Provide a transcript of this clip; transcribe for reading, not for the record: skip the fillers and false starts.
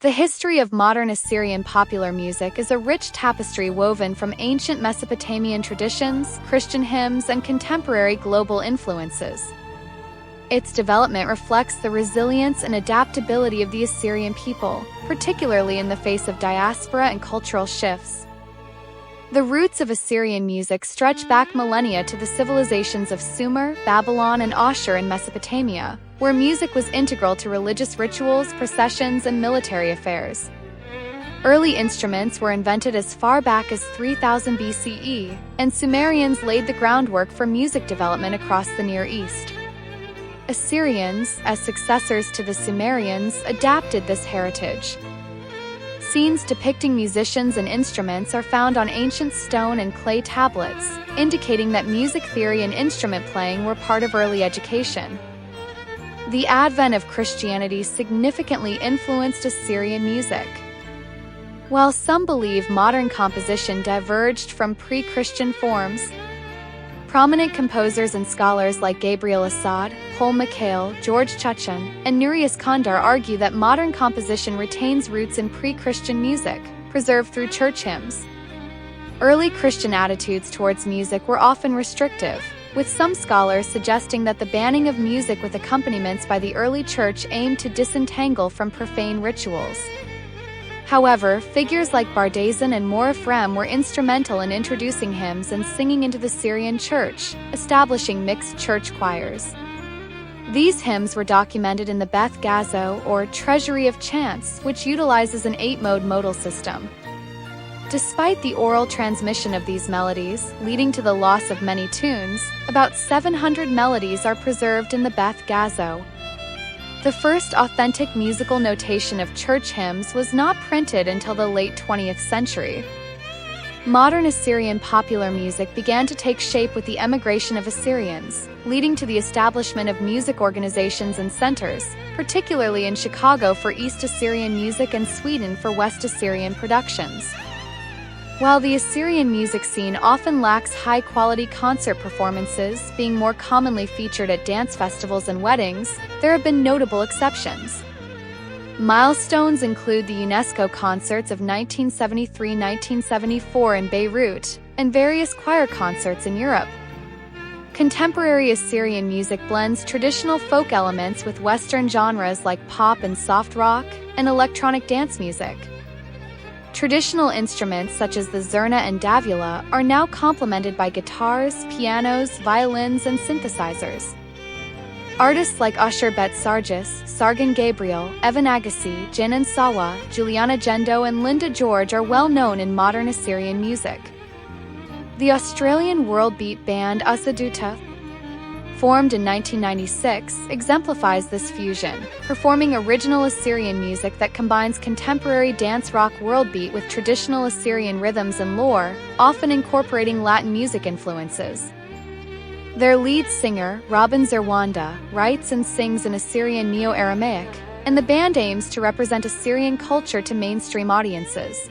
The history of modern Assyrian popular music is a rich tapestry woven from ancient Mesopotamian traditions, Christian hymns, and contemporary global influences. Its development reflects the resilience and adaptability of the Assyrian people, particularly in the face of diaspora and cultural shifts. The roots of Assyrian music stretch back millennia to the civilizations of Sumer, Babylon, and Ashur in Mesopotamia, where music was integral to religious rituals, processions, and military affairs. Early instruments were invented as far back as 3000 BCE, and Sumerians laid the groundwork for music development across the Near East. Assyrians, as successors to the Sumerians, adapted this heritage. Scenes depicting musicians and instruments are found on ancient stone and clay tablets, indicating that music theory and instrument playing were part of early education. The advent of Christianity significantly influenced Assyrian music. While some believe modern composition diverged from pre-Christian forms, prominent composers and scholars like Gabriel Assad, Paul Mikhail, George Chutchan, and Nurius Kandar argue that modern composition retains roots in pre-Christian music, preserved through church hymns. Early Christian attitudes towards music were often restrictive, with some scholars suggesting that the banning of music with accompaniments by the early church aimed to disentangle from profane rituals. However, figures like Bardaisan and Morafrem were instrumental in introducing hymns and singing into the Syrian church, establishing mixed church choirs. These hymns were documented in the Beth Gazo, or Treasury of Chants, which utilizes an 8-mode modal system. Despite the oral transmission of these melodies, leading to the loss of many tunes, about 700 melodies are preserved in the Beth Gazo. The first authentic musical notation of church hymns was not printed until the late 20th century. Modern Assyrian popular music began to take shape with the emigration of Assyrians, leading to the establishment of music organizations and centers, particularly in Chicago for East Assyrian music and Sweden for West Assyrian productions. While the Assyrian music scene often lacks high-quality concert performances, being more commonly featured at dance festivals and weddings, there have been notable exceptions. Milestones include the UNESCO concerts of 1973-1974 in Beirut, and various choir concerts in Europe. Contemporary Assyrian music blends traditional folk elements with Western genres like pop and soft rock, and electronic dance music. Traditional instruments such as the zurna and davula are now complemented by guitars, pianos, violins, and synthesizers. Artists like Ashut Bet Sargis, Sargon Gabriel, Evan Agassi, Jinan Sawa, Juliana Gendo, and Linda George are well known in modern Assyrian music. The Australian world beat band Assyrian, formed in 1996, exemplifies this fusion, performing original Assyrian music that combines contemporary dance rock world beat with traditional Assyrian rhythms and lore, often incorporating Latin music influences. Their lead singer, Robin Zerwanda, writes and sings in Assyrian Neo-Aramaic, and the band aims to represent Assyrian culture to mainstream audiences.